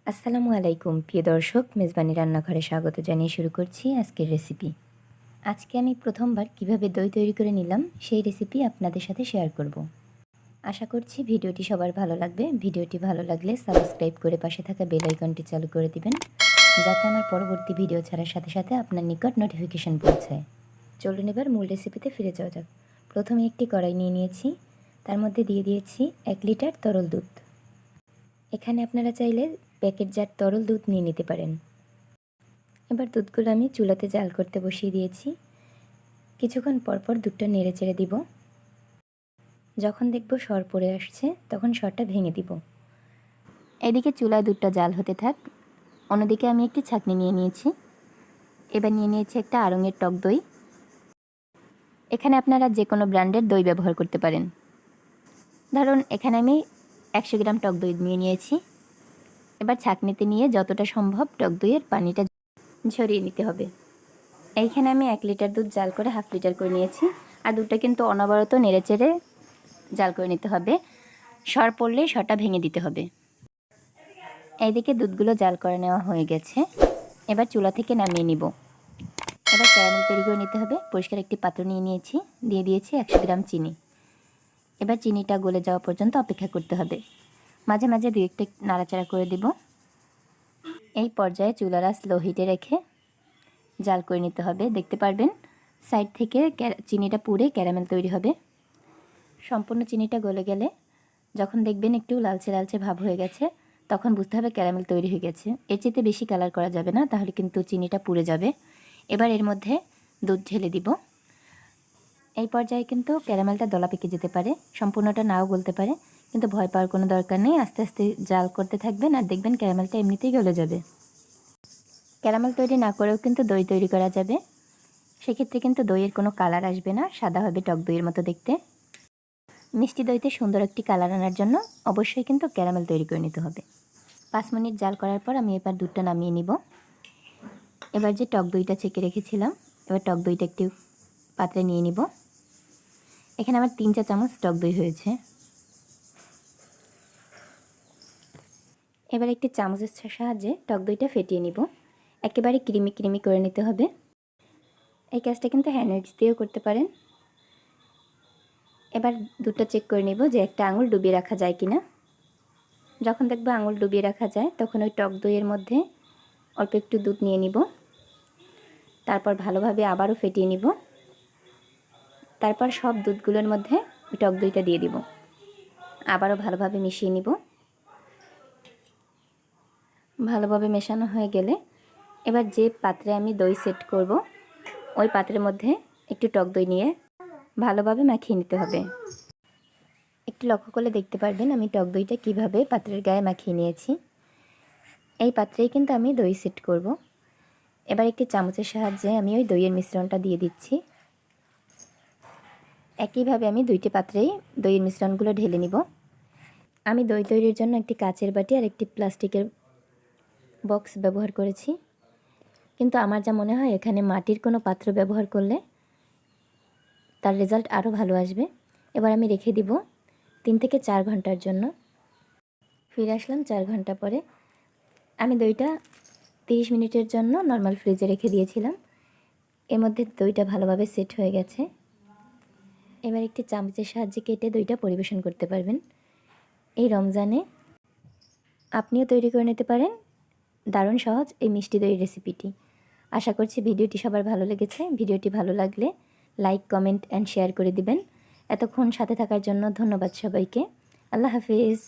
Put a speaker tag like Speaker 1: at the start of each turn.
Speaker 1: আসসালামু আলাইকুম প্রিয় দর্শক, মেজবানি রান্নাঘরে স্বাগত জানিয়ে শুরু করছি আজকের রেসিপি। আজকে আমি প্রথমবার কিভাবে দই তৈরি করে নিলাম সেই রেসিপি আপনাদের সাথে শেয়ার করব। আশা করছি ভিডিওটি সবার ভালো লাগবে। ভিডিওটি ভালো লাগলে সাবস্ক্রাইব করে পাশে থাকা বেল আইকনটি চালু করে দিবেন, যাতে আমার পরবর্তী ভিডিও ছাড়ার সাথে সাথে আপনার নিকট নোটিফিকেশন পৌঁছায়। চলুন এবার মূল রেসিপিতে ফিরে যাওয়া যাক। প্রথমে একটি কড়াই নিয়ে নিয়েছি, তার মধ্যে দিয়ে দিয়েছি 1 লিটার তরল দুধ। এখানে আপনারা চাইলে প্যাকেটজাত তরল দুধ নিয়ে নিতে পারেন। এবার দুধগুলো আমি চুলাতে জাল করতে বসিয়ে দিয়েছি। কিছুক্ষণ পরপর দুধটা নেড়ে চেড়ে দিব। যখন দেখব সর পড়ে আসছে তখন সরটা ভেঙে দিব। এদিকে চুলায় দুধটা জাল হতে থাক, অন্যদিকে আমি একটি ছাঁকনি নিয়ে নিয়েছি। এবার নিয়ে নিয়েছি একটা আড়ঙের টক দই। এখানে আপনারা যে কোনো ব্র্যান্ডের দই ব্যবহার করতে পারেন। ধরুন এখানে আমি 100 গ্রাম টক দই নিয়ে নিয়েছি। এবার ছাঁকনিতে নিয়ে যতটা সম্ভব টক দইয়ের পানিটা ঝরিয়ে নিতে হবে। এইখানে আমি 1 লিটার দুধ জাল করে হাফ লিটার করে নিয়েছি। আর দুধটা কিন্তু অনবরত নেড়েচেড়ে জাল করে নিতে হবে। সর পড়লেই সরটা ভেঙে দিতে হবে। এইদিকে দুধগুলো জাল করে নেওয়া হয়ে গেছে। এবার চুলা থেকে নামিয়ে নিব। এবার ক্যারামেল তৈরি করে নিতে হবে। পরিষ্কার একটি পাত্র নিয়ে নিয়েছি, দিয়ে দিয়েছি 100 গ্রাম চিনি। এবার চিনিটা গলে যাওয়া পর্যন্ত অপেক্ষা করতে হবে। মাঝে মাঝে 2-1টা নাড়াচাড়া করে দিব। এই পর্যায়ে চুলার আঁচ লো হিটে রেখে জাল করে নিতে হবে। দেখতে পারবেন সাইড থেকে চিনিটা পুড়ে ক্যারামেল তৈরি হবে। সম্পূর্ণ চিনিটা গলে গেলে যখন দেখবেন একটু লালচে লালচে ভাব হয়ে গেছে, তখন বুঝতে হবে ক্যারামেল তৈরি হয়ে গেছে। এর চেয়ে বেশি কালার করা যাবে না, তাহলে কিন্তু চিনিটা পুড়ে যাবে। এবার এর মধ্যে দুধ ঢেলে দিব। এই পর্যায়ে কিন্তু ক্যারামেলটা দলা পেকে যেতে পারে, সম্পূর্ণটা নাও গলতে পারে, কিন্তু ভয় পাওয়ার কোনো দরকার নেই। আস্তে আস্তে জাল করতে থাকবেন আর দেখবেন ক্যারামেলটা এমনিতেই গলে যাবে। ক্যারামেল তৈরি না করেও কিন্তু দই তৈরি করা যাবে। সেক্ষেত্রে কিন্তু দইয়ের কোনো কালার আসবে না, সাদা হবে টক দইয়ের মতো দেখতে। মিষ্টি দইতে সুন্দর একটি কালার আনার জন্য অবশ্যই কিন্তু ক্যারামেল তৈরি করে নিতে হবে। 5 মিনিট জাল করার পর আমি এবার দুধটা নামিয়ে নিব। এবার যে টক দইটা ছেঁকে রেখেছিলাম, এবার টক দইটা একটু পাত্রে নিয়ে নিব। এখানে আমার 3-4 চামচ টক দই হয়েছে। এবার একটি চামচের সাহায্যে টক দইটা ফেটিয়ে নিব। একেবারে ক্রিমি ক্রিমি করে নিতে হবে। এই কাজটা কিন্তু হ্যান্ড উইক্স দিয়েও করতে পারেন। এবার দুধটা চেক করে নিব যে একটা আঙুল ডুবিয়ে রাখা যায় কিনা। যখন দেখব আঙুল ডুবিয়ে রাখা যায়, তখন ওই টক দইয়ের মধ্যে অল্প একটু দুধ নিয়ে নিব। তারপর ভালোভাবে আবারও ফেটিয়ে নিব। তারপর সব দুধগুলোর মধ্যে ওই টক দইটা দিয়ে দিব। আবারও ভালোভাবে মিশিয়ে নিব। ভালোভাবে মেশানো হয়ে গেলে এবার যে পাত্রে আমি দই সেট করব, ওই পাত্রের মধ্যে একটু টক দই নিয়ে ভালোভাবে মাখিয়ে নিতে হবে। একটু লক্ষ্য করলে দেখতে পারবেন আমি টক দইটা কিভাবে পাত্রের গায়ে মাখিয়ে নিয়েছি। এই পাত্রেই কিন্তু আমি দই সেট করব। এবার একটি চামচের সাহায্যে আমি ওই দইয়ের মিশ্রণটা দিয়ে দিচ্ছি। একইভাবে আমি 2টি পাত্রেই দইয়ের মিশ্রণগুলো ঢেলে নিব। আমি দই তৈরির জন্য একটি কাচের বাটি আর একটি প্লাস্টিকের বক্স ব্যবহার করেছি, কিন্তু আমার যা মনে হয় এখানে মাটির কোনো পাত্র ব্যবহার করলে তার রেজাল্ট আরও ভালো আসবে। এবার আমি রেখে দিব 3 থেকে 4 ঘন্টার জন্য। ফিরে আসলাম 4 ঘন্টা পরে। আমি দইটা 30 মিনিটের জন্য নর্মাল ফ্রিজে রেখে দিয়েছিলাম। এর মধ্যে দইটা ভালোভাবে সেট হয়ে গেছে। এবার একটি চামচের সাহায্যে কেটে দইটা পরিবেশন করতে পারবেন। এই রমজানে আপনিও তৈরি করে নিতে পারেন দারুণ সহজ এই মিষ্টি দইয়ের রেসিপিটি। আশা করছি ভিডিওটি সবার ভালো লেগেছে। ভিডিওটি ভালো লাগলে লাইক, কমেন্ট অ্যান্ড শেয়ার করে দিবেন। এতক্ষণ সাথে থাকার জন্য ধন্যবাদ সবাইকে। আল্লাহ হাফিজ।